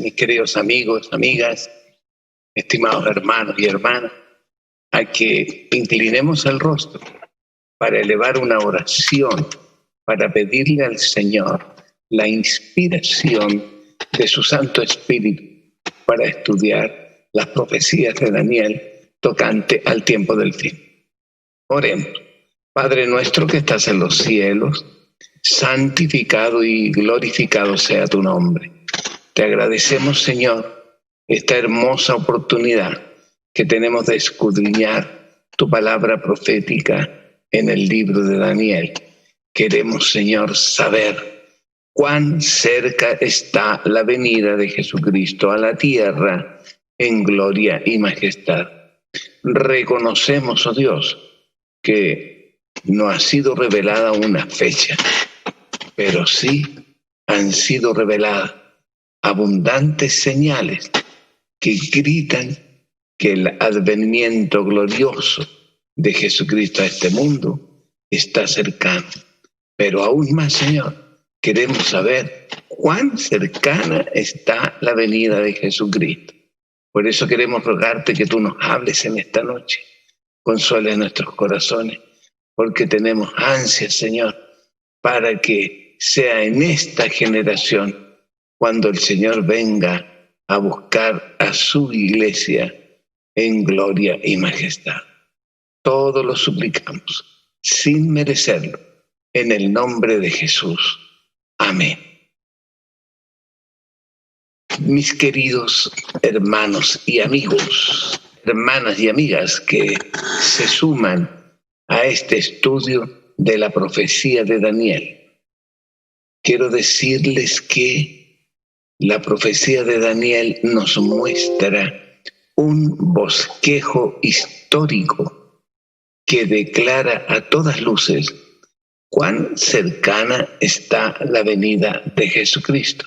mis queridos amigos, amigas, estimados hermanos y hermanas, a que inclinemos el rostro para elevar una oración, para pedirle al Señor la inspiración de su Santo Espíritu para estudiar las profecías de Daniel tocante al tiempo del fin. Oremos. Padre nuestro que estás en los cielos, santificado y glorificado sea tu nombre. Te agradecemos, Señor, esta hermosa oportunidad que tenemos de escudriñar tu palabra profética en el libro de Daniel. Queremos, Señor, saber cuán cerca está la venida de Jesucristo a la tierra en gloria y majestad. Reconocemos, oh Dios, que no ha sido revelada una fecha, pero sí han sido reveladas abundantes señales que gritan que el advenimiento glorioso de Jesucristo a este mundo está cercano. Pero aún más, Señor, queremos saber cuán cercana está la venida de Jesucristo. Por eso queremos rogarte que tú nos hables en esta noche, consueles nuestros corazones, porque tenemos ansias, Señor, para que sea en esta generación cuando el Señor venga a buscar a su iglesia en gloria y majestad. Todo lo suplicamos, sin merecerlo, en el nombre de Jesús. Amén. Mis queridos hermanos y amigos, hermanas y amigas que se suman a este estudio de la profecía de Daniel, quiero decirles que la profecía de Daniel nos muestra un bosquejo histórico que declara a todas luces cuán cercana está la venida de Jesucristo.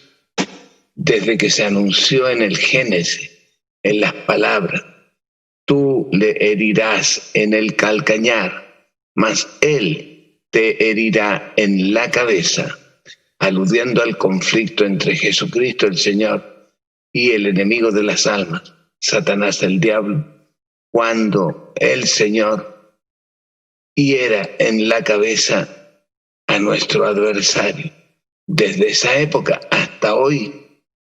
Desde que se anunció en el Génesis, en las palabras, tú le herirás en el calcañar, mas él te herirá en la cabeza, aludiendo al conflicto entre Jesucristo el Señor y el enemigo de las almas, Satanás el diablo, cuando el Señor hiera en la cabeza a nuestro adversario. Desde esa época hasta hoy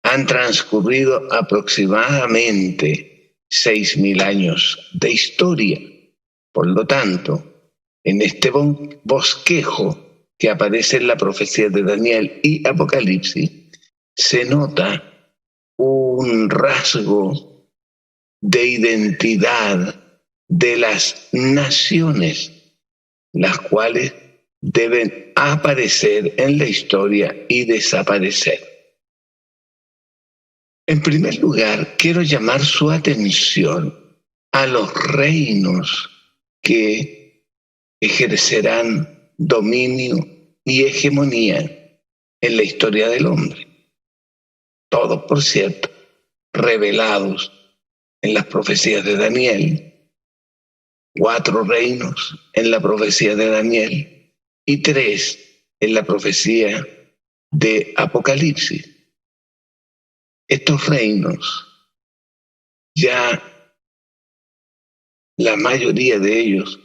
han transcurrido aproximadamente 6.000 años de historia. Por lo tanto, en este bosquejo que aparece en la profecía de Daniel y Apocalipsis, se nota un rasgo de identidad de las naciones, las cuales deben aparecer en la historia y desaparecer. En primer lugar, quiero llamar su atención a los reinos que ejercerán dominio y hegemonía en la historia del hombre. Todos, por cierto, revelados en las profecías de Daniel. 4 reinos en la profecía de Daniel y 3 en la profecía de Apocalipsis. Estos reinos, ya la mayoría de ellos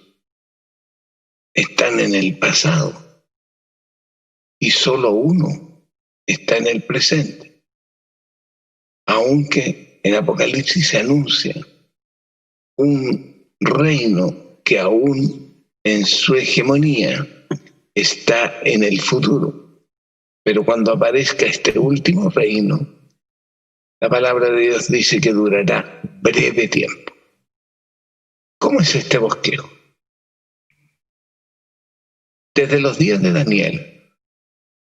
están en el pasado y solo uno está en el presente. Aunque en Apocalipsis se anuncia un reino que aún en su hegemonía está en el futuro. Pero cuando aparezca este último reino, la palabra de Dios dice que durará breve tiempo. ¿Cómo es este bosquejo? Desde los días de Daniel,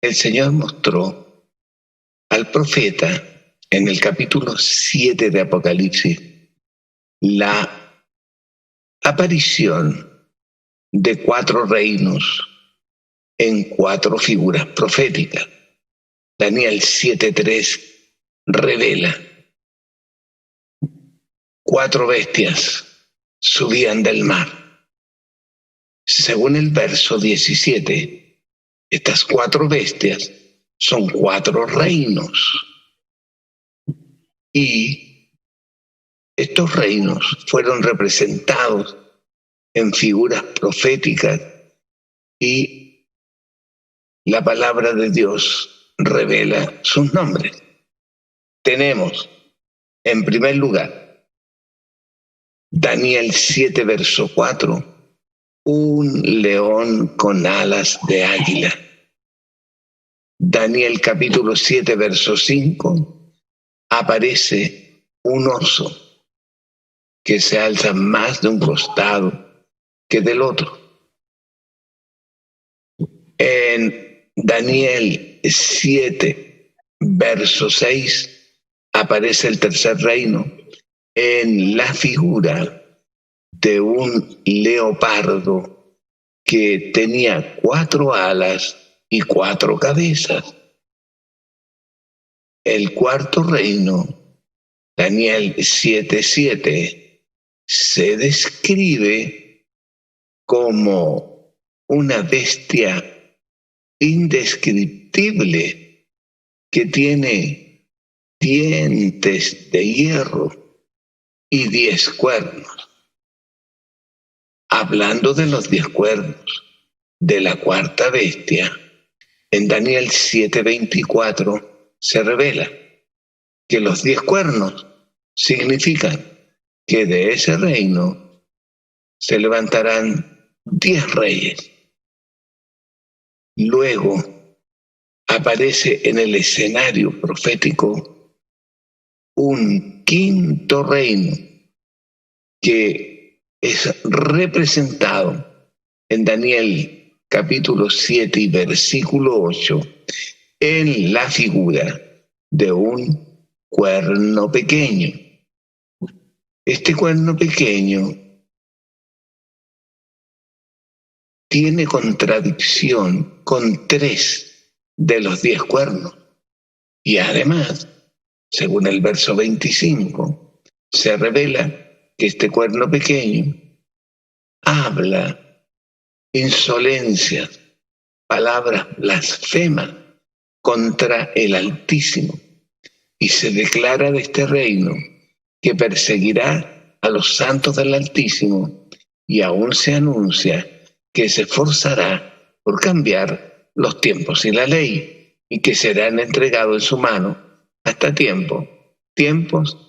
el Señor mostró al profeta en el capítulo 7 de Apocalipsis la aparición de 4 reinos en 4 figuras proféticas. Daniel 7:3 revela: 4 bestias subían del mar. Según el verso 17, estas 4 bestias son 4 reinos. Y estos reinos fueron representados en figuras proféticas y la palabra de Dios revela sus nombres. Tenemos, en primer lugar, Daniel 7, verso 4, un león con alas de águila. Daniel capítulo 7, verso 5, aparece un oso que se alza más de un costado que del otro. En Daniel 7, verso 6, aparece el tercer reino en la figura de un leopardo que tenía 4 alas y 4 cabezas. El cuarto reino, Daniel 7:7, se describe como una bestia indescriptible que tiene dientes de hierro y 10 cuernos. Hablando de los 10 cuernos de la cuarta bestia, en Daniel 7:24 se revela que los 10 cuernos significan que de ese reino se levantarán 10 reyes. Luego aparece en el escenario profético un quinto reino que es representado en Daniel capítulo 7 y versículo 8 en la figura de un cuerno pequeño. Este cuerno pequeño tiene contradicción con 3 de los 10 cuernos. Y además, según el verso 25, se revela que este cuerno pequeño habla insolencias, palabras blasfemas contra el Altísimo, y se declara de este reino que perseguirá a los santos del Altísimo, y aún se anuncia que se esforzará por cambiar los tiempos y la ley, y que serán entregados en su mano hasta tiempos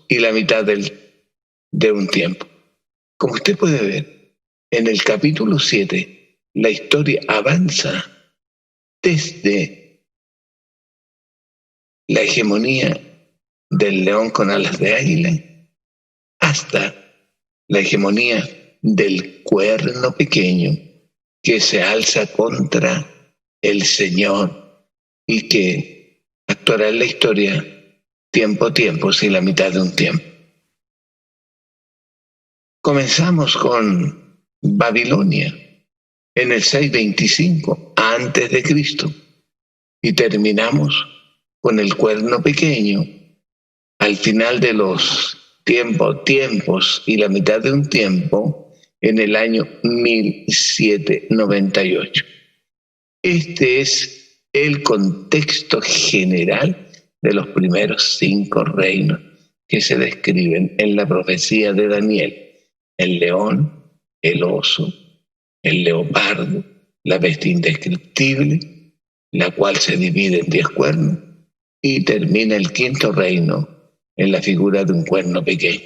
y la mitad de un tiempo. Como usted puede ver, en el capítulo 7, la historia avanza desde la hegemonía del león con alas de águila hasta la hegemonía del cuerno pequeño que se alza contra el Señor y que actuará en la historia tiempos y la mitad de un tiempo. Comenzamos con Babilonia en el 625 antes de Cristo y terminamos con el cuerno pequeño al final de los tiempos y la mitad de un tiempo en el año 1798. Este es el contexto general de los primeros 5 reinos que se describen en la profecía de Daniel: el león, el oso, el leopardo, la bestia indescriptible, la cual se divide en 10 cuernos, y termina el quinto reino en la figura de un cuerno pequeño.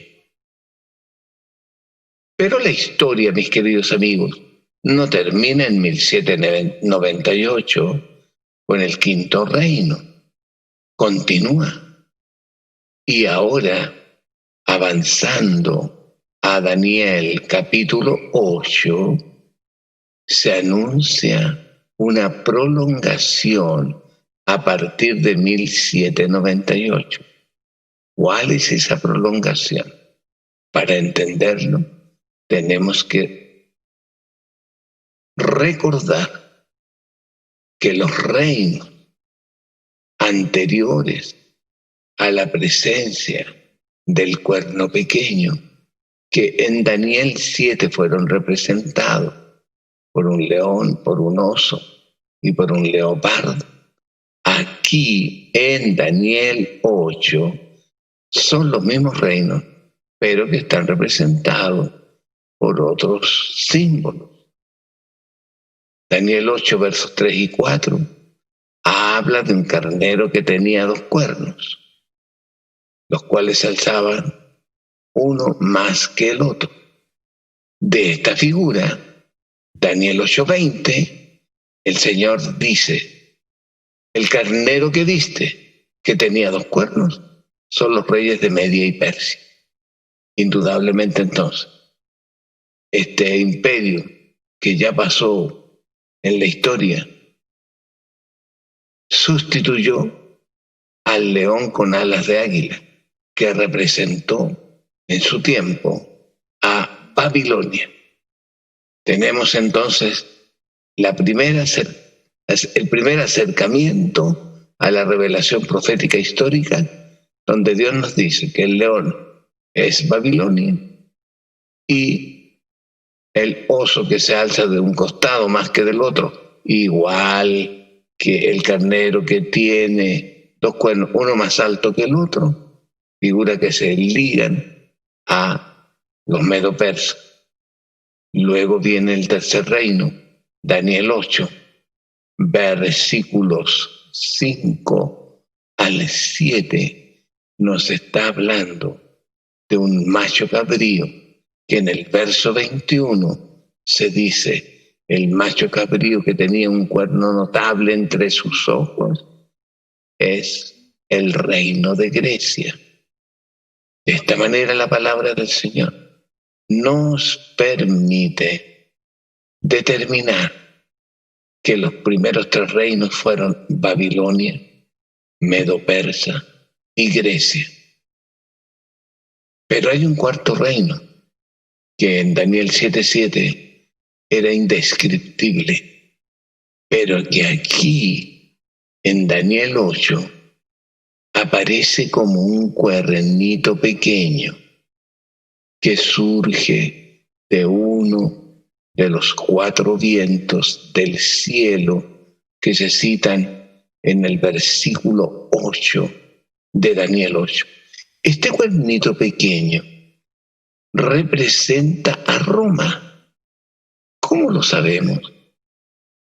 Pero la historia, mis queridos amigos, no termina en 1798 con el quinto reino. Continúa. Y ahora, avanzando a Daniel capítulo 8, se anuncia una prolongación a partir de 1798. ¿Cuál es esa prolongación? Para entenderlo, tenemos que recordar que los reinos anteriores a la presencia del cuerno pequeño, que en Daniel 7 fueron representados por un león, por un oso y por un leopardo, aquí en Daniel 8 son los mismos reinos, pero que están representados por otros símbolos. Daniel 8, versos 3 y 4, habla de un carnero que tenía 2 cuernos, los cuales se alzaban uno más que el otro. De esta figura, Daniel 8:20, el Señor dice: el carnero que diste, que tenía 2 cuernos, son los reyes de Media y Persia. Indudablemente entonces, este imperio que ya pasó en la historia sustituyó al león con alas de águila, que representó en su tiempo a Babilonia. Tenemos entonces el primer acercamiento a la revelación profética histórica, donde Dios nos dice que el león es Babilonia y el oso que se alza de un costado más que del otro, igual que el carnero que tiene 2 cuernos, uno más alto que el otro, figura que se ligan a los medo-persas. Luego viene el tercer reino, Daniel 8, versículos 5 al 7, nos está hablando de un macho cabrío, que en el verso 21 se dice: el macho cabrío que tenía un cuerno notable entre sus ojos es el reino de Grecia. De esta manera la palabra del Señor nos permite determinar que los primeros 3 reinos fueron Babilonia, Medo-Persa y Grecia. Pero hay un cuarto reino que en Daniel 7:7 era indescriptible, pero que aquí en Daniel 8 aparece como un cuernito pequeño que surge de uno de los 4 vientos del cielo que se citan en el versículo 8 de Daniel 8. Este cuernito pequeño representa a Roma. ¿Cómo lo sabemos?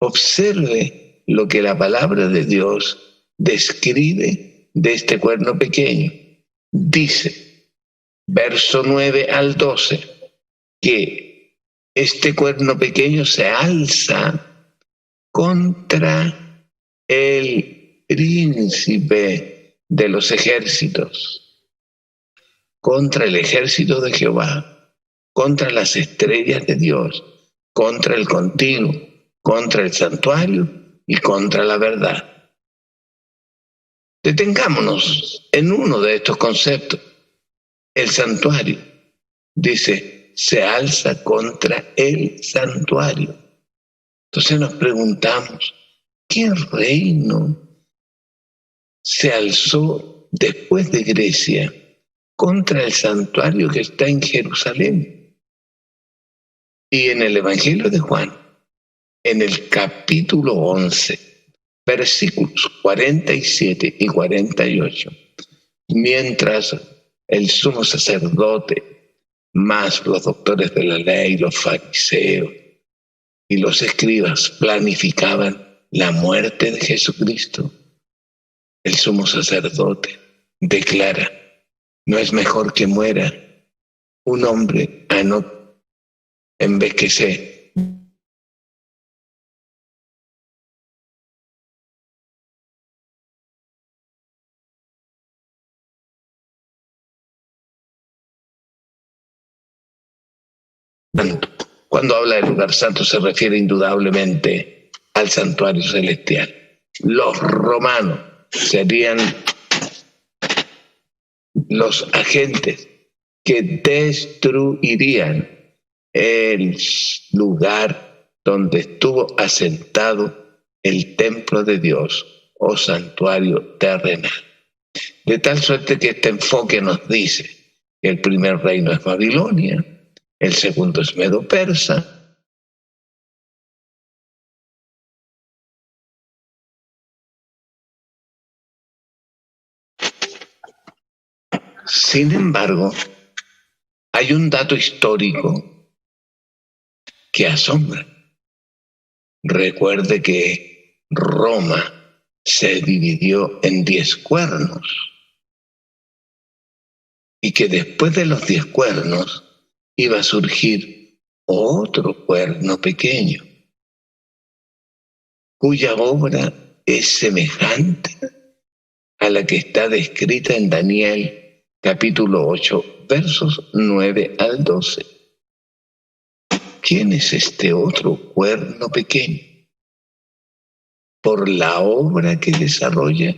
Observe lo que la palabra de Dios describe de este cuerno pequeño. Dice, verso 9 al 12, que este cuerno pequeño se alza contra el príncipe de los ejércitos, contra el ejército de Jehová, contra las estrellas de Dios, contra el continuo, contra el santuario y contra la verdad. Detengámonos en uno de estos conceptos. El santuario, dice, se alza contra el santuario. Entonces nos preguntamos, ¿qué reino se alzó después de Grecia contra el santuario que está en Jerusalén? Y en el Evangelio de Juan, en el capítulo 11, versículos 47 y 48, mientras el sumo sacerdote, más los doctores de la ley, los fariseos y los escribas planificaban la muerte de Jesucristo, el sumo sacerdote declara: no es mejor que muera un hombre en vez que se santo. Cuando habla del lugar santo se refiere indudablemente al santuario celestial. Los romanos serían los agentes que destruirían el lugar donde estuvo asentado el templo de Dios o santuario terrenal. De tal suerte que este enfoque nos dice que el primer reino es Babilonia, el segundo es Medo-Persa, Sin embargo, hay un dato histórico que asombra. Recuerde que Roma se dividió en 10 cuernos y que después de los 10 cuernos iba a surgir otro cuerno pequeño, cuya obra es semejante a la que está descrita en Daniel capítulo 8, versos 9 al 12. ¿Quién es este otro cuerno pequeño? Por la obra que desarrolla,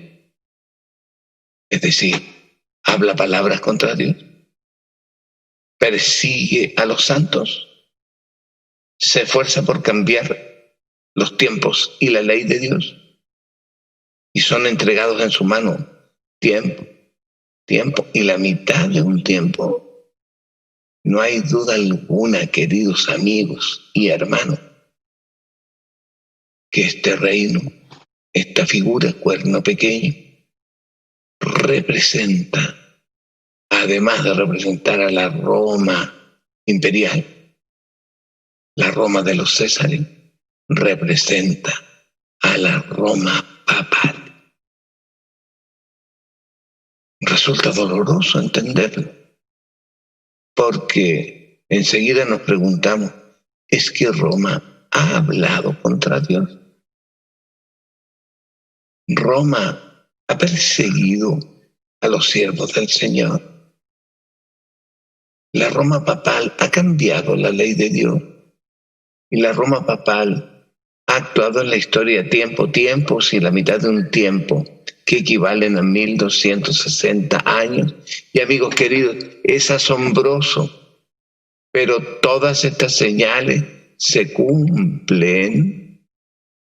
es decir, habla palabras contra Dios, persigue a los santos, se esfuerza por cambiar los tiempos y la ley de Dios, y son entregados en su mano tiempo y la mitad de un tiempo. No hay duda alguna, queridos amigos y hermanos, que este reino, esta figura, cuerno pequeño, representa, además de representar a la Roma imperial, la Roma de los Césares, representa a la Roma papal. Resulta doloroso entenderlo, porque enseguida nos preguntamos, ¿es que Roma ha hablado contra Dios? Roma ha perseguido a los siervos del Señor. La Roma papal ha cambiado la ley de Dios y la Roma papal ha actuado en la historia tiempos y la mitad de un tiempo que equivalen a 1260 años. Y amigos queridos, es asombroso, pero todas estas señales se cumplen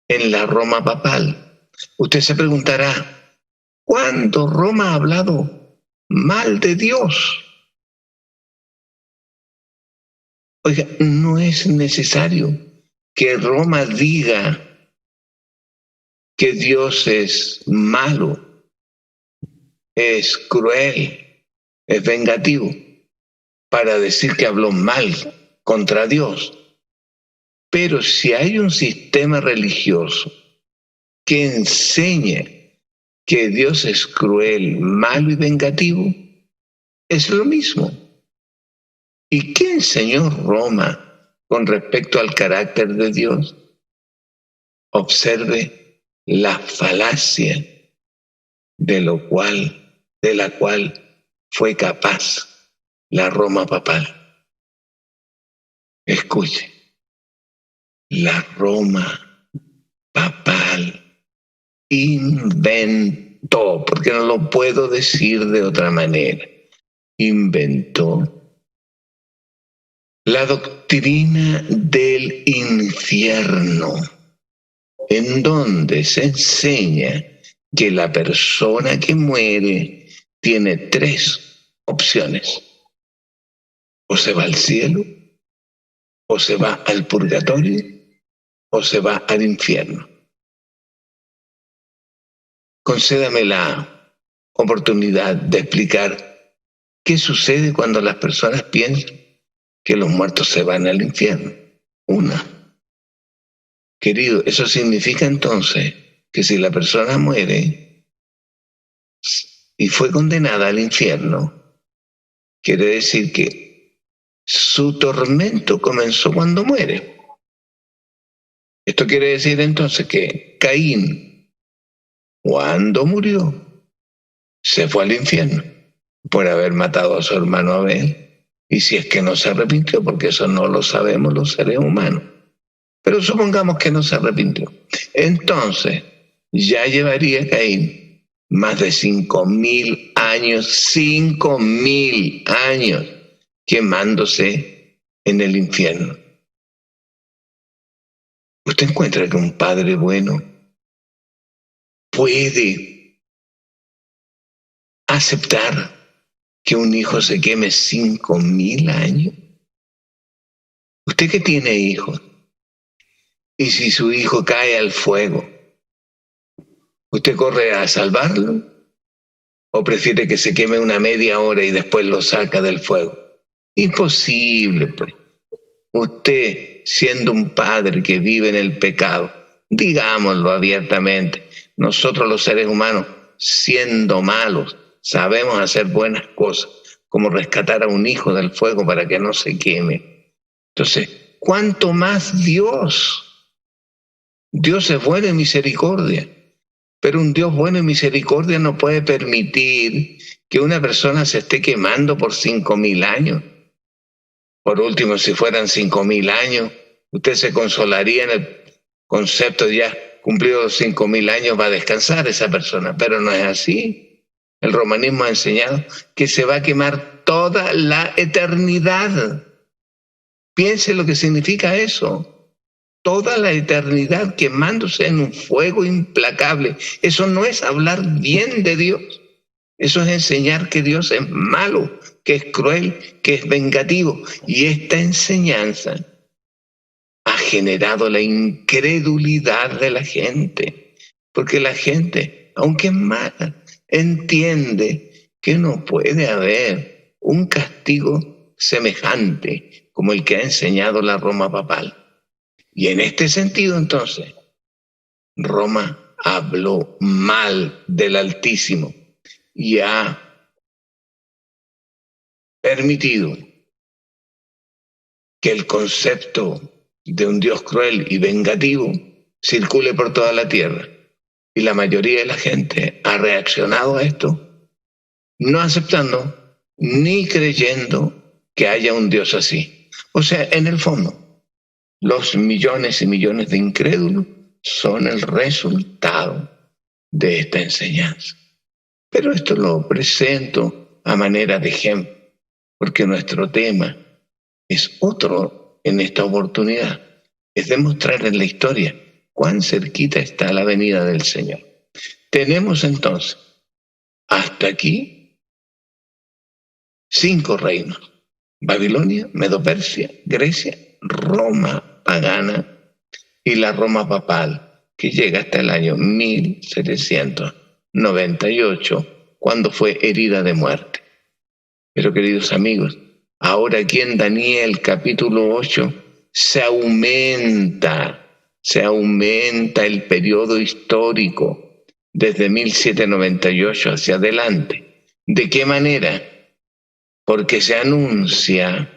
en la Roma papal. Usted se preguntará, ¿cuándo Roma ha hablado mal de Dios? Oiga, no es necesario que Roma diga que Dios es malo, es cruel, es vengativo, para decir que habló mal contra Dios. Pero si hay un sistema religioso que enseña que Dios es cruel, malo y vengativo, es lo mismo. ¿Y qué enseñó Roma con respecto al carácter de Dios? Observe la falacia de la cual fue capaz la Roma papal. Escuche, la Roma papal inventó, porque no lo puedo decir de otra manera, inventó la doctrina del infierno, en donde se enseña que la persona que muere tiene 3 opciones. O se va al cielo, o se va al purgatorio, o se va al infierno. Concédame la oportunidad de explicar qué sucede cuando las personas piensan que los muertos se van al infierno. Querido, eso significa entonces que si la persona muere y fue condenada al infierno, quiere decir que su tormento comenzó cuando muere. Esto quiere decir entonces que Caín, cuando murió, se fue al infierno por haber matado a su hermano Abel. Y si es que no se arrepintió, porque eso no lo sabemos los seres humanos. Pero supongamos que no se arrepintió. Entonces, ya llevaría Caín más de 5.000 años, 5.000 años quemándose en el infierno. ¿Usted encuentra que un padre bueno puede aceptar que un hijo se queme 5.000 años? Usted que tiene hijos, y si su hijo cae al fuego, ¿usted corre a salvarlo ¿O prefiere que se queme una media hora y después lo saca del fuego? Imposible, pues. Usted, siendo un padre que vive en el pecado, digámoslo abiertamente, nosotros los seres humanos, siendo malos, sabemos hacer buenas cosas, como rescatar a un hijo del fuego para que no se queme. Entonces, ¿cuánto más Dios? Dios es bueno y misericordia, pero un Dios bueno y misericordia no puede permitir que una persona se esté quemando por 5.000 años. Por último, si fueran 5.000 años, usted se consolaría en el concepto de ya cumplidos los 5.000 años va a descansar esa persona, pero no es así. El romanismo ha enseñado que se va a quemar toda la eternidad. Piense lo que significa eso. Toda la eternidad quemándose en un fuego implacable. Eso no es hablar bien de Dios. Eso es enseñar que Dios es malo, que es cruel, que es vengativo. Y esta enseñanza ha generado la incredulidad de la gente. Porque la gente, aunque es mala, entiende que no puede haber un castigo semejante como el que ha enseñado la Roma papal. Y en este sentido, entonces, Roma habló mal del Altísimo y ha permitido que el concepto de un Dios cruel y vengativo circule por toda la tierra. Y la mayoría de la gente ha reaccionado a esto, no aceptando ni creyendo que haya un Dios así. O sea, en el fondo, los millones y millones de incrédulos son el resultado de esta enseñanza. Pero esto lo presento a manera de ejemplo, porque nuestro tema es otro en esta oportunidad. Es demostrar en la historia cuán cerquita está la venida del Señor. Tenemos entonces hasta aquí 5 reinos: Babilonia, Medo-Persia, Grecia, Roma pagana y la Roma papal, que llega hasta el año 1798, cuando fue herida de muerte. Pero queridos amigos, ahora aquí en Daniel capítulo 8 se aumenta el periodo histórico desde 1798 hacia adelante. ¿De qué manera? Porque se anuncia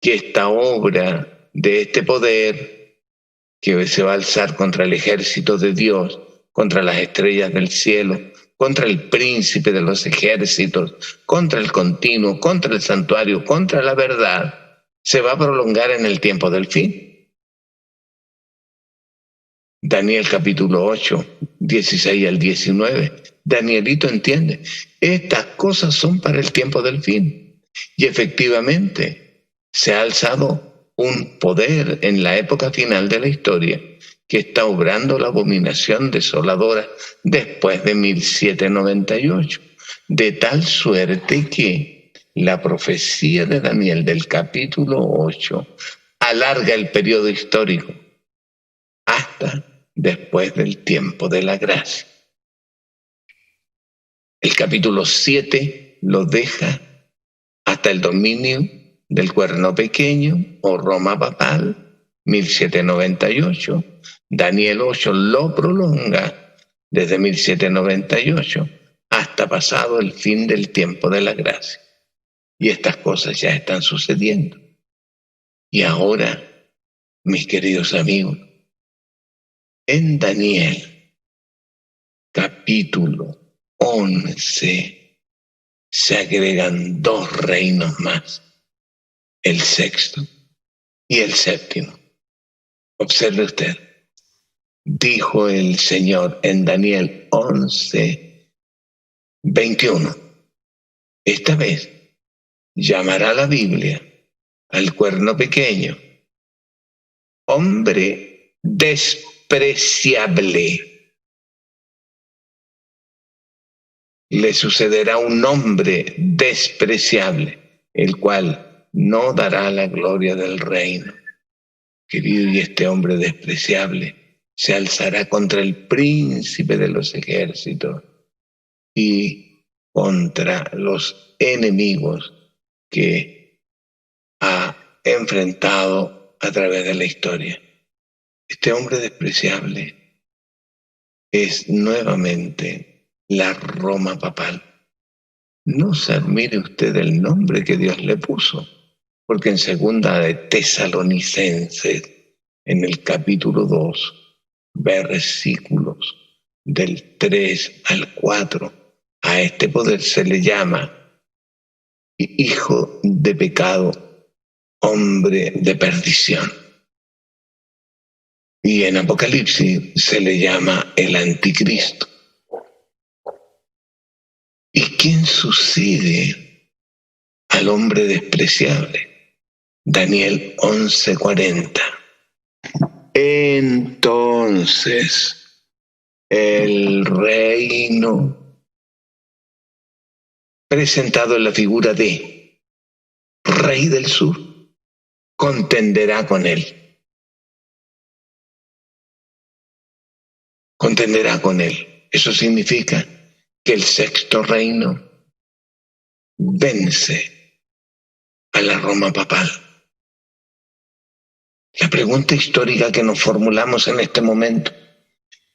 que esta obra de este poder que se va a alzar contra el ejército de Dios, contra las estrellas del cielo, contra el príncipe de los ejércitos, contra el continuo, contra el santuario, contra la verdad, se va a prolongar en el tiempo del fin. Daniel capítulo 8, 16 al 19. Danielito entiende, estas cosas son para el tiempo del fin. Y efectivamente se ha alzado un poder en la época final de la historia que está obrando la abominación desoladora después de 1798, de tal suerte que la profecía de Daniel del capítulo 8 alarga el periodo histórico hasta después del tiempo de la gracia. El capítulo 7 lo deja hasta el dominio del cuerno pequeño o Roma papal, 1798. Daniel 8 lo prolonga desde 1798 hasta pasado el fin del tiempo de la gracia. Y estas cosas ya están sucediendo. Y ahora, mis queridos amigos, en Daniel capítulo 11 se agregan 2 reinos más, el sexto y el séptimo. Observe usted, dijo el Señor en Daniel 11, 21. Esta vez llamará la Biblia al cuerno pequeño hombre despreciable. Le sucederá un hombre despreciable, el cual no dará la gloria del reino. Querido, y este hombre despreciable se alzará contra el príncipe de los ejércitos y contra los enemigos que ha enfrentado a través de la historia. Este hombre despreciable es nuevamente la Roma papal. No se admire usted el nombre que Dios le puso, porque en segunda de Tesalonicenses, en el capítulo 2, versículos del 3 al 4, a este poder se le llama hijo de pecado, hombre de perdición. Y en Apocalipsis se le llama el anticristo. ¿Y quién sucede al hombre despreciable? Daniel 11:40. Entonces el reino presentado en la figura de Rey del Sur contenderá con él. Contenderá con él. Eso significa que el sexto reino vence a la Roma papal. La pregunta histórica que nos formulamos en este momento: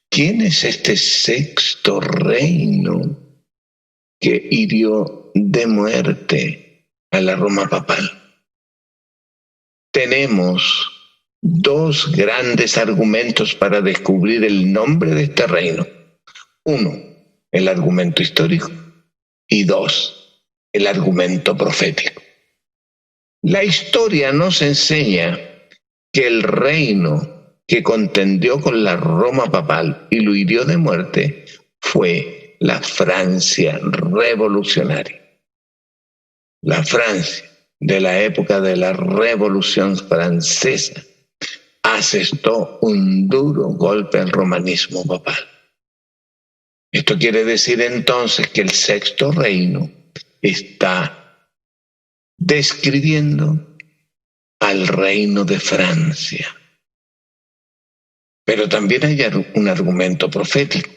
¿quién es este sexto reino que hirió de muerte a la Roma papal? Tenemos dos grandes argumentos para descubrir el nombre de este reino. Uno, el argumento histórico, y dos, el argumento profético. La historia nos enseña que el reino que contendió con la Roma papal y lo hirió de muerte fue la Francia revolucionaria. La Francia de la época de la Revolución Francesa asestó un duro golpe al romanismo papal. Esto quiere decir entonces que el sexto reino está describiendo al reino de Francia. Pero también hay un argumento profético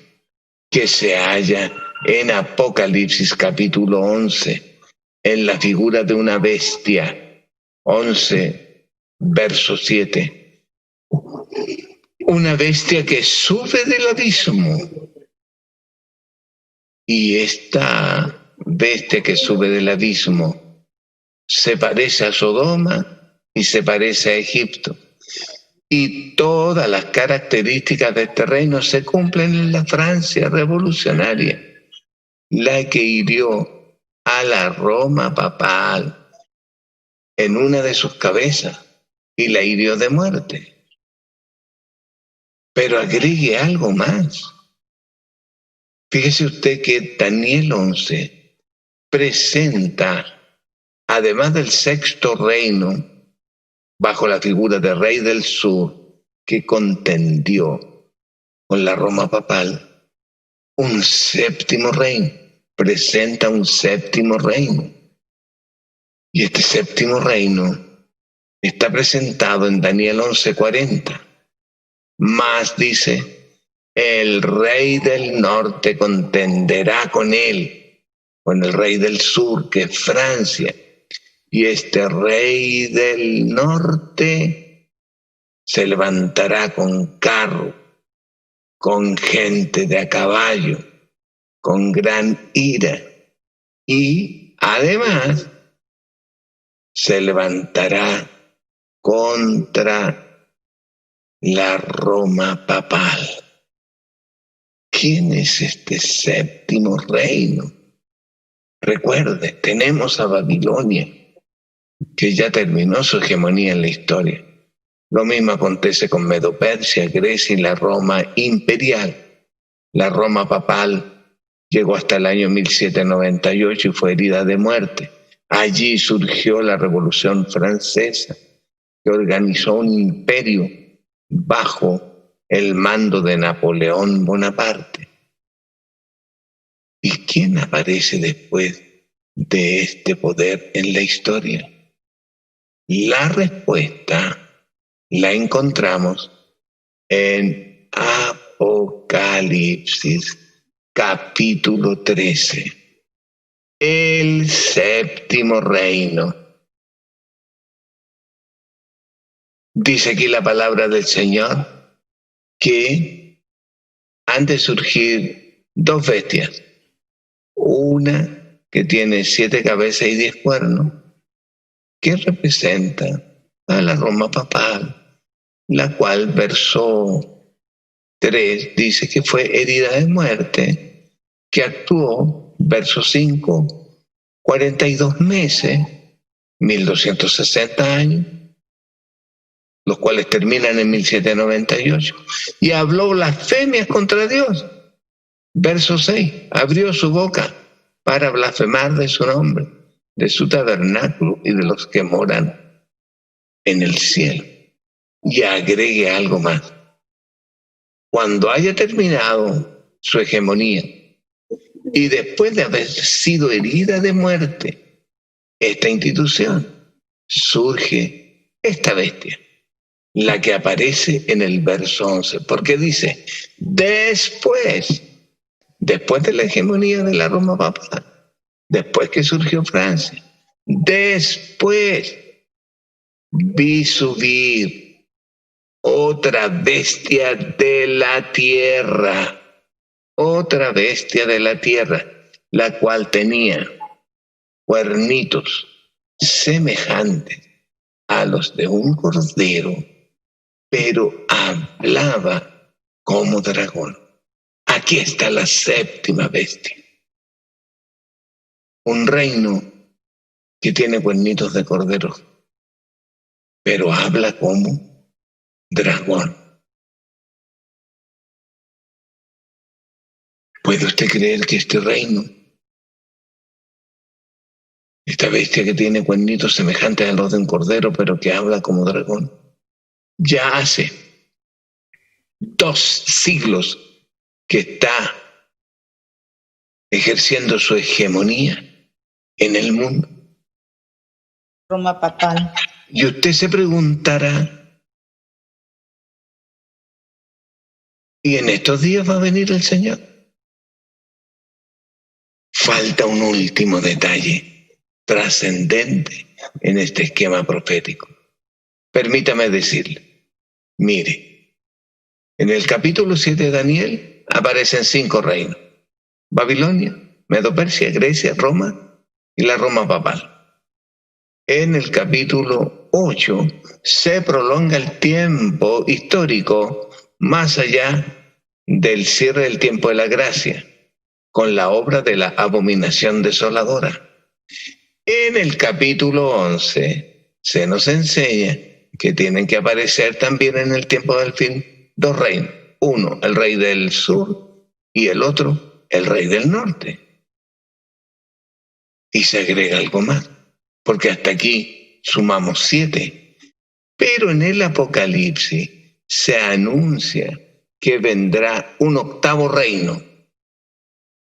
que se halla en Apocalipsis capítulo 11, en la figura de una bestia, 11, verso 7. Una bestia que sube del abismo. Y esta bestia que sube del abismo se parece a Sodoma y se parece a Egipto. Y todas las características de este reino se cumplen en la Francia revolucionaria, la que hirió a la Roma papal en una de sus cabezas y la hirió de muerte. Pero agregue algo más. Fíjese usted que Daniel 11 presenta, además del sexto reino, bajo la figura de Rey del Sur, que contendió con la Roma papal, un séptimo reino. Presenta un séptimo reino. Y este séptimo reino está presentado en Daniel 11:40. Más dice: el rey del norte contenderá con él, con el rey del sur, que es Francia. Y este rey del norte se levantará con carro, con gente de a caballo, con gran ira. Y además se levantará contra la Roma papal. ¿Quién es este séptimo reino? Recuerde, tenemos a Babilonia, que ya terminó su hegemonía en la historia. Lo mismo acontece con Medo-Persia, Grecia y la Roma imperial. La Roma papal llegó hasta el año 1798 y fue herida de muerte. Allí surgió la Revolución Francesa, que organizó un imperio bajo el mando de Napoleón Bonaparte. ¿Y quién aparece después de este poder en la historia? La respuesta la encontramos en Apocalipsis capítulo 13. el séptimo reino. Dice aquí la palabra del Señor que han de surgir dos bestias. Una que tiene 7 cabezas y 10 cuernos, que representa a la Roma papal, la cual verso 3 dice que fue herida de muerte, que actuó, verso 5, 42 meses, 1260 años, los cuales terminan en 1798, y habló blasfemias contra Dios. Verso 6, abrió su boca para blasfemar de su nombre, de su tabernáculo y de los que moran en el cielo. Y agregue algo más. Cuando haya terminado su hegemonía y después de haber sido herida de muerte esta institución, surge esta bestia, la que aparece en el verso 11, porque dice, después de la hegemonía de la Roma papal, después que surgió Francia, después vi subir otra bestia de la tierra, la cual tenía cuernitos semejantes a los de un cordero, pero hablaba como dragón. Aquí está la séptima bestia. Un reino que tiene cuernitos de cordero, pero habla como dragón. ¿Puede usted creer que este reino, esta bestia que tiene cuernitos semejantes a los de un cordero, pero que habla como dragón, ya hace 2 siglos que está ejerciendo su hegemonía en el mundo? Roma papal. Y usted se preguntará, ¿y en estos días va a venir el Señor? Falta un último detalle trascendente en este esquema profético. Permítame decirle, mire, en el capítulo 7 de Daniel aparecen 5 reinos: Babilonia, Medo-Persia, Grecia, Roma y la Roma papal. En el capítulo 8 se prolonga el tiempo histórico más allá del cierre del tiempo de la gracia, con la obra de la abominación desoladora. En el capítulo 11 se nos enseña que tienen que aparecer también en el tiempo del fin 2 reinos. Uno, el rey del sur, y el otro, el rey del norte. Y se agrega algo más, porque hasta aquí sumamos 7. Pero en el Apocalipsis se anuncia que vendrá un 8º reino.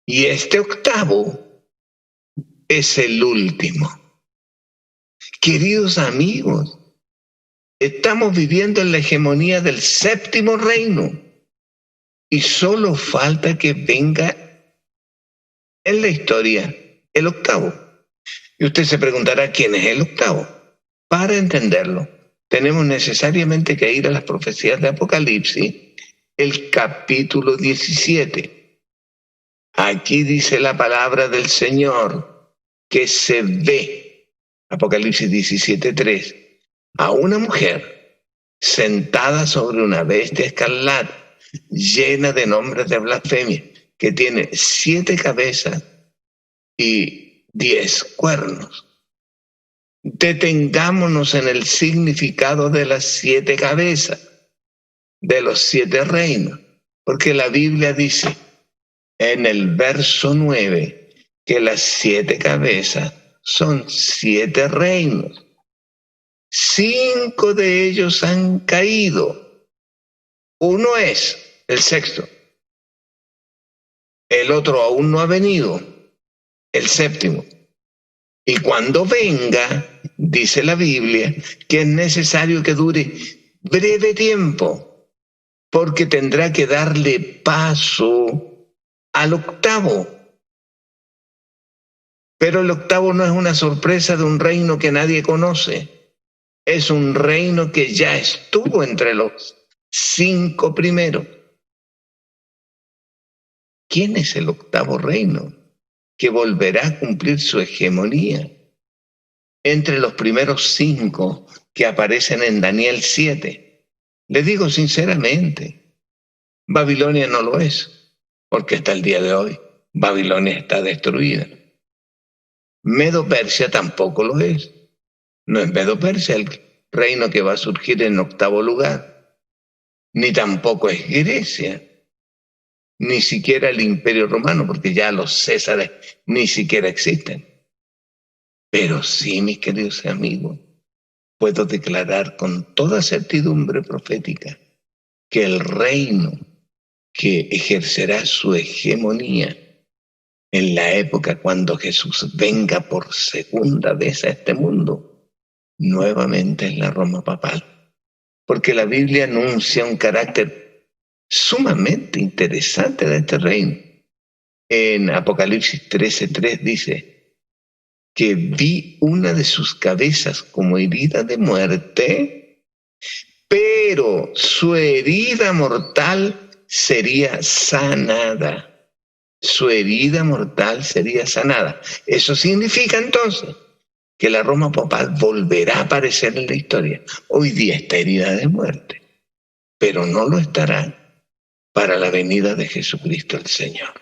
Y este 8º es el último. Queridos amigos, estamos viviendo en la hegemonía del 7º reino y solo falta que venga en la historia el 8º. Y usted se preguntará quién es el 8º. Para entenderlo, tenemos necesariamente que ir a las profecías de Apocalipsis, el capítulo 17. Aquí dice la palabra del Señor que se ve, Apocalipsis 17:3, a una mujer sentada sobre una bestia escarlata, llena de nombres de blasfemia, que tiene 7 cabezas y 10 cuernos. Detengámonos en el significado de las 7 cabezas, de los 7 reinos, porque la Biblia dice en el verso 9 que las 7 cabezas son 7 reinos. 5 de ellos han caído. Uno es el 6º. El otro aún no ha venido, el 7º. Y cuando venga, dice la Biblia, que es necesario que dure breve tiempo, porque tendrá que darle paso al 8º. Pero el octavo no es una sorpresa de un reino que nadie conoce. Es un reino que ya estuvo entre los 5 primeros. ¿Quién es el octavo reino que volverá a cumplir su hegemonía entre los primeros 5 que aparecen en Daniel 7? Le digo sinceramente, Babilonia no lo es, porque hasta el día de hoy Babilonia está destruida. Medo-Persia tampoco lo es. No es Medo-Persia el reino que va a surgir en 8º lugar, ni tampoco es Grecia, ni siquiera el Imperio Romano, porque ya los Césares ni siquiera existen. Pero sí, mis queridos amigos, puedo declarar con toda certidumbre profética que el reino que ejercerá su hegemonía en la época cuando Jesús venga por segunda vez a este mundo, nuevamente es la Roma papal. Porque la Biblia anuncia un carácter sumamente interesante de este reino. En Apocalipsis 13:3 dice que vi una de sus cabezas como herida de muerte, pero su herida mortal sería sanada. Su herida mortal sería sanada. Eso significa entonces que la Roma papal volverá a aparecer en la historia. Hoy día está herida de muerte, pero no lo estará para la venida de Jesucristo el Señor.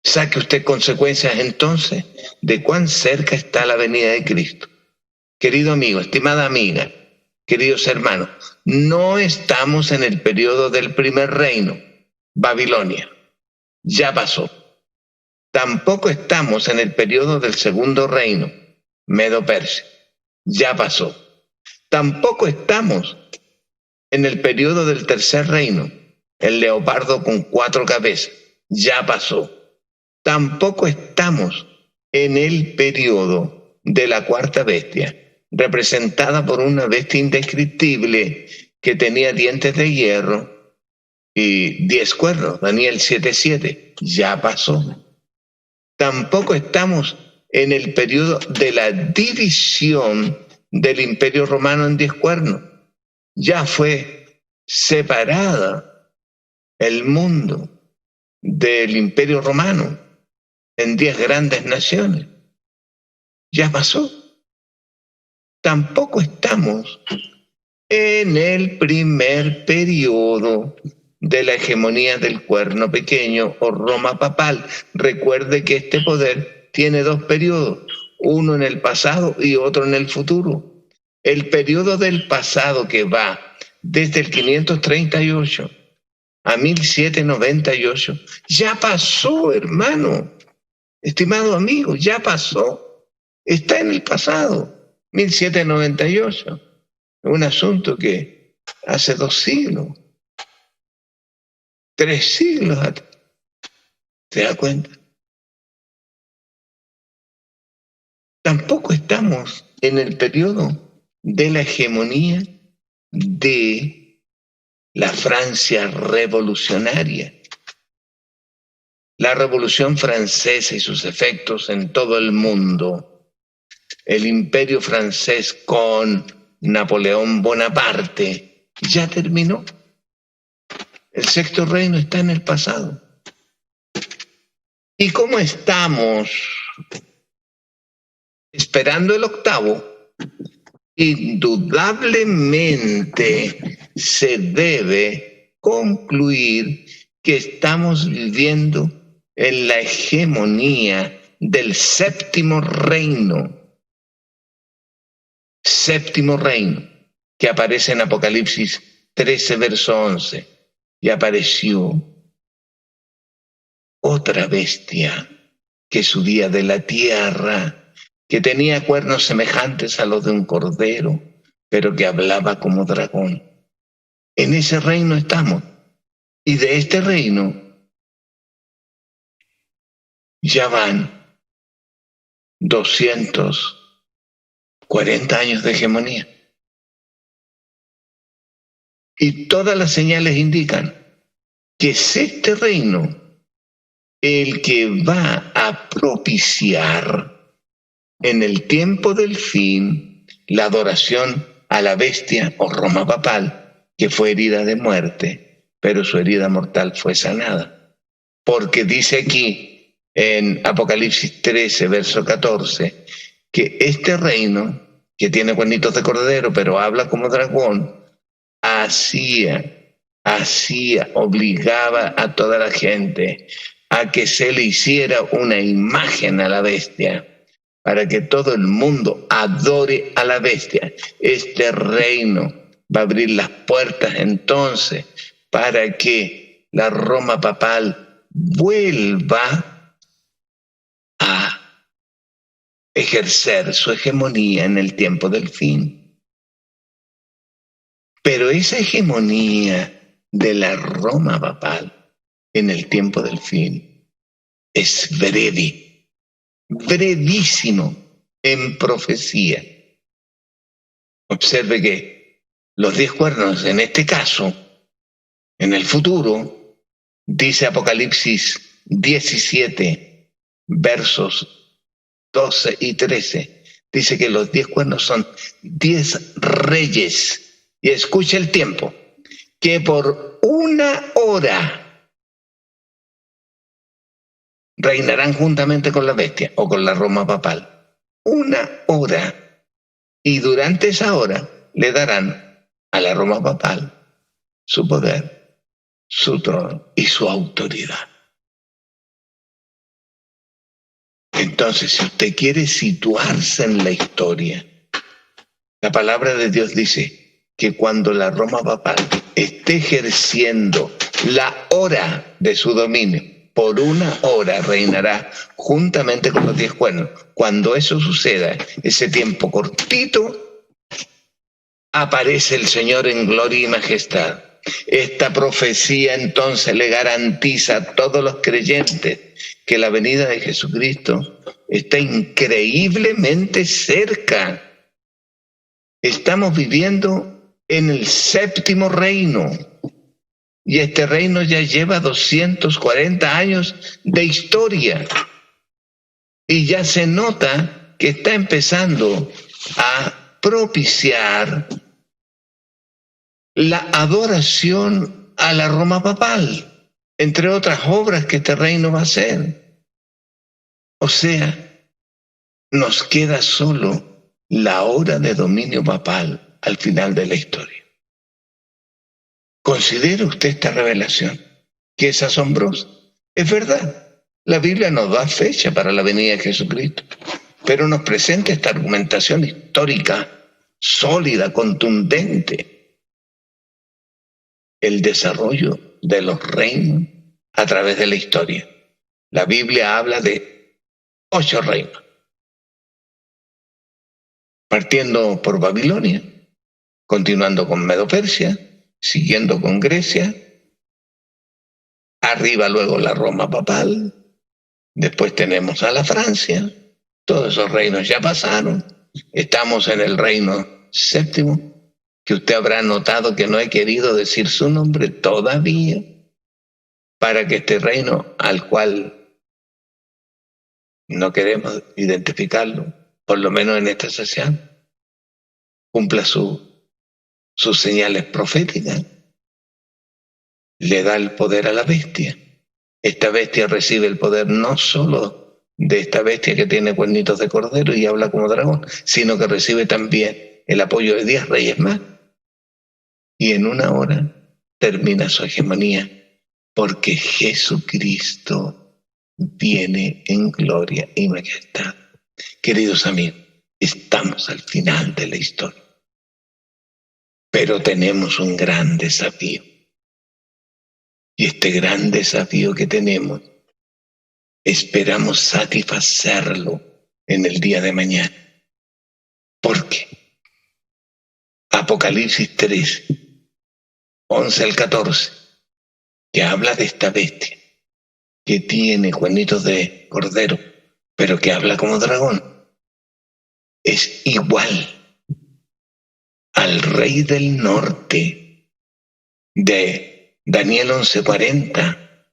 Saque usted consecuencias entonces de cuán cerca está la venida de Cristo. Querido amigo, estimada amiga, queridos hermanos, no estamos en el periodo del primer reino, Babilonia. Ya pasó. Tampoco estamos en el periodo del segundo reino, Medo-Persia. Ya pasó. Tampoco estamos en el periodo del tercer reino, el leopardo con 4 cabezas. Ya pasó. Tampoco estamos en el periodo de la cuarta bestia, representada por una bestia indescriptible que tenía dientes de hierro y 10 cuernos, Daniel 7:7. Ya pasó. Tampoco estamos en el periodo de la división del Imperio Romano en 10 cuernos. Ya fue separada el mundo del Imperio Romano en 10 grandes naciones. Ya pasó. Tampoco estamos en el primer periodo de la hegemonía del cuerno pequeño o Roma papal. Recuerde que este poder tiene 2 periodos, uno en el pasado y otro en el futuro. El periodo del pasado, que va desde el 538 a 1798, ya pasó, hermano, estimado amigo, ya pasó. Está en el pasado, 1798. Un asunto que hace 2 siglos, 3 siglos atrás. ¿Se da cuenta? Tampoco estamos en el periodo de la hegemonía de la Francia revolucionaria. La Revolución Francesa y sus efectos en todo el mundo. El Imperio francés con Napoleón Bonaparte ya terminó. El sexto reino está en el pasado. ¿Y cómo estamos esperando el octavo? Indudablemente se debe concluir que estamos viviendo en la hegemonía del séptimo reino. Séptimo reino, que aparece en Apocalipsis 13, verso 11. Y apareció otra bestia que subía de la tierra, que tenía cuernos semejantes a los de un cordero, pero que hablaba como dragón. En ese reino estamos. Y de este reino ya van 240 años de hegemonía. Y todas las señales indican que es este reino el que va a propiciar en el tiempo del fin la adoración a la bestia o Roma papal, que fue herida de muerte, pero su herida mortal fue sanada. Porque dice aquí en Apocalipsis 13, verso 14, que este reino, que tiene cuernitos de cordero, pero habla como dragón, obligaba a toda la gente a que se le hiciera una imagen a la bestia, para que todo el mundo adore a la bestia. Este reino va a abrir las puertas entonces para que la Roma papal vuelva a ejercer su hegemonía en el tiempo del fin. Pero esa hegemonía de la Roma papal en el tiempo del fin es brevísimo en profecía. Observe que los 10 cuernos, en este caso, en el futuro, dice Apocalipsis 17, versos 12 y 13, dice que los 10 cuernos son 10 reyes. Y escucha el tiempo, que por 1 hora reinarán juntamente con la bestia o con la Roma papal. 1 hora. Y durante esa hora le darán a la Roma papal su poder, su trono y su autoridad. Entonces, si usted quiere situarse en la historia, la palabra de Dios dice que cuando la Roma papal esté ejerciendo la hora de su dominio, por 1 hora reinará juntamente con los 10 cuernos. Cuando eso suceda, ese tiempo cortito, aparece el Señor en gloria y majestad. Esta profecía entonces le garantiza a todos los creyentes que la venida de Jesucristo está increíblemente cerca. Estamos viviendo en el 7º reino, y este reino ya lleva 240 años de historia, y ya se nota que está empezando a propiciar la adoración a la Roma papal, entre otras obras que este reino va a hacer. O sea, nos queda solo la hora de dominio papal al final de la historia. ¿Considera usted esta revelación, que es asombrosa? Es verdad, la Biblia nos da fecha para la venida de Jesucristo, pero nos presenta esta argumentación histórica, sólida, contundente. El desarrollo de los reinos a través de la historia. La Biblia habla de 8 reinos, partiendo por Babilonia, continuando con Medo-Persia, siguiendo con Grecia, arriba luego la Roma papal, después tenemos a la Francia, todos esos reinos ya pasaron, estamos en el reino 7º, que usted habrá notado que no he querido decir su nombre todavía, para que este reino al cual no queremos identificarlo, por lo menos en esta sesión, cumpla sus señales proféticas, le da el poder a la bestia. Esta bestia recibe el poder no solo de esta bestia que tiene cuernitos de cordero y habla como dragón, sino que recibe también el apoyo de 10 reyes más. Y en 1 hora termina su hegemonía, porque Jesucristo viene en gloria y majestad. Queridos amigos, estamos al final de la historia. Pero tenemos un gran desafío. Y este gran desafío que tenemos, esperamos satisfacerlo en el día de mañana. Porque Apocalipsis 3, 11 al 14, que habla de esta bestia, que tiene cuernitos de cordero, pero que habla como dragón, es igual al rey del norte de Daniel 11:40,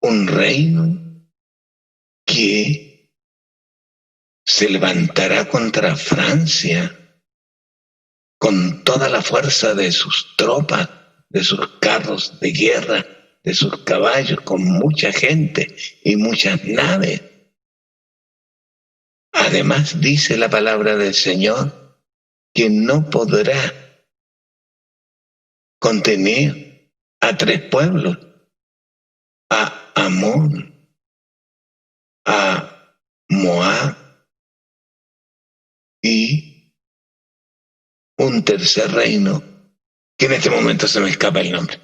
un reino que se levantará contra Francia con toda la fuerza de sus tropas, de sus carros de guerra, de sus caballos, con mucha gente y muchas naves. Además, dice la palabra del Señor que no podrá contener a 3 pueblos, a Amón, a Moab y un tercer reino que en este momento se me escapa el nombre.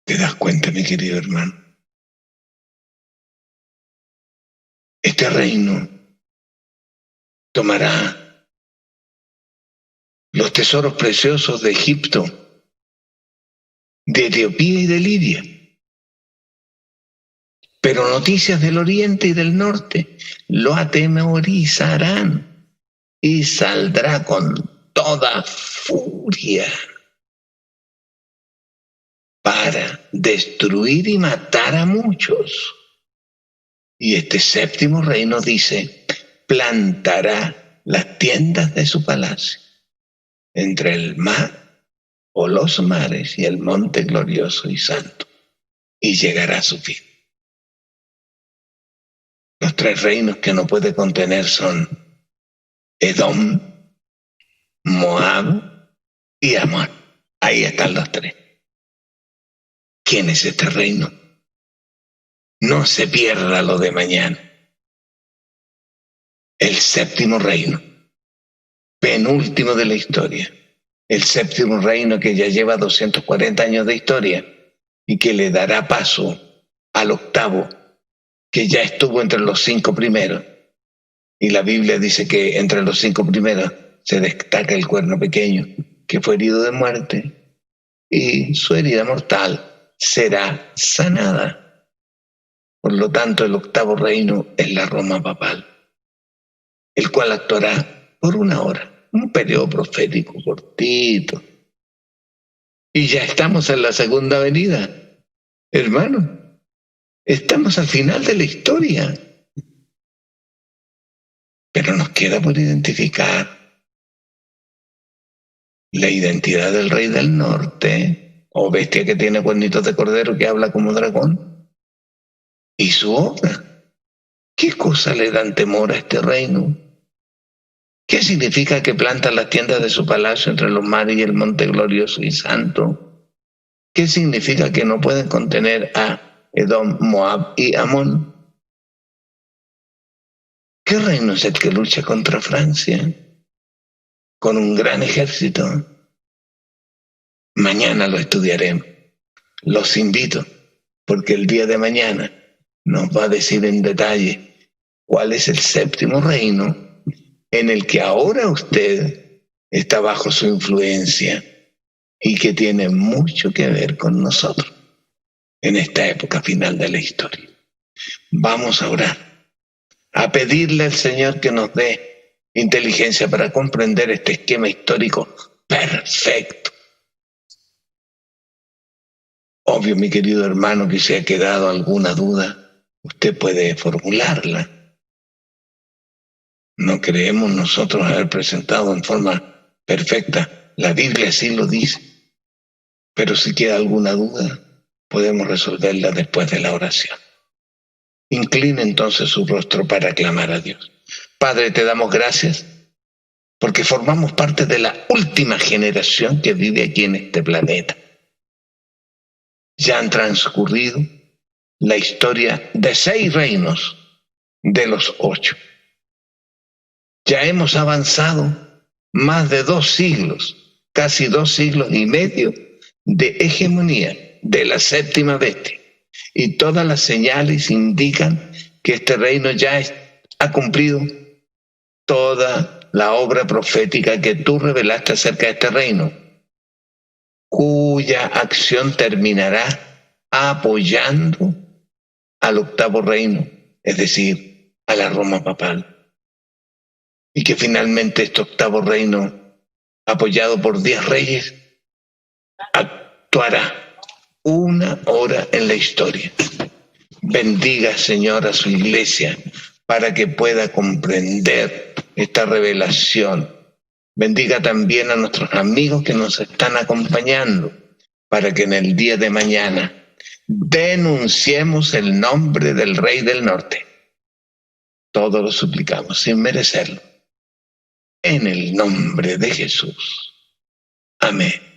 ¿Te das cuenta, mi querido hermano? Este reino tomará los tesoros preciosos de Egipto, de Etiopía y de Libia, pero noticias del oriente y del norte lo atemorizarán y saldrá con toda furia para destruir y matar a muchos. Y este séptimo reino, dice, plantará las tiendas de su palacio entre el mar o los mares y el monte glorioso y santo, y llegará a su fin. Los 3 reinos que no puede contener son Edom, Moab y Amón. Ahí están los 3. ¿Quién es este reino? No se pierda lo de mañana. El séptimo reino, penúltimo de la historia. El séptimo reino que ya lleva 240 años de historia y que le dará paso al octavo, que ya estuvo entre los 5 primeros. Y la Biblia dice que entre los 5 primeros se destaca el cuerno pequeño, que fue herido de muerte, y su herida mortal será sanada. Por lo tanto, el octavo reino es la Roma papal, el cual actuará por 1 hora, un periodo profético cortito. Y ya estamos en la segunda venida, hermano. Estamos al final de la historia. Pero nos queda por identificar la identidad del rey del norte, o bestia que tiene cuernitos de cordero que habla como dragón, y su obra. ¿Qué cosa le dan temor a este reino? ¿Qué significa que planta las tiendas de su palacio entre los mares y el monte glorioso y santo? ¿Qué significa que no pueden contener a Edom, Moab y Amón? ¿Qué reino es el que lucha contra Francia con un gran ejército? Mañana lo estudiaremos. Los invito, porque el día de mañana nos va a decir en detalle cuál es el séptimo reino en el que ahora usted está bajo su influencia y que tiene mucho que ver con nosotros en esta época final de la historia. Vamos a orar, a pedirle al Señor que nos dé inteligencia para comprender este esquema histórico perfecto. Obvio, mi querido hermano, que si ha quedado alguna duda, usted puede formularla. No creemos nosotros haber presentado en forma perfecta. La Biblia sí lo dice. Pero si queda alguna duda, podemos resolverla después de la oración. Incline entonces su rostro para clamar a Dios. Padre, te damos gracias porque formamos parte de la última generación que vive aquí en este planeta. Ya han transcurrido la historia de 6 reinos de los 8. Ya hemos avanzado más de 2 siglos, casi 2 siglos y medio de hegemonía de la séptima bestia. Y todas las señales indican que este reino ya ha cumplido toda la obra profética que tú revelaste acerca de este reino, cuya acción terminará apoyando al octavo reino, es decir, a la Roma papal. Y que finalmente este octavo reino, apoyado por 10 reyes, actuará una hora en la historia. Bendiga, Señor, a su iglesia para que pueda comprender esta revelación. Bendiga también a nuestros amigos que nos están acompañando para que en el día de mañana denunciemos el nombre del Rey del Norte. Todo lo suplicamos sin merecerlo. En el nombre de Jesús. Amén.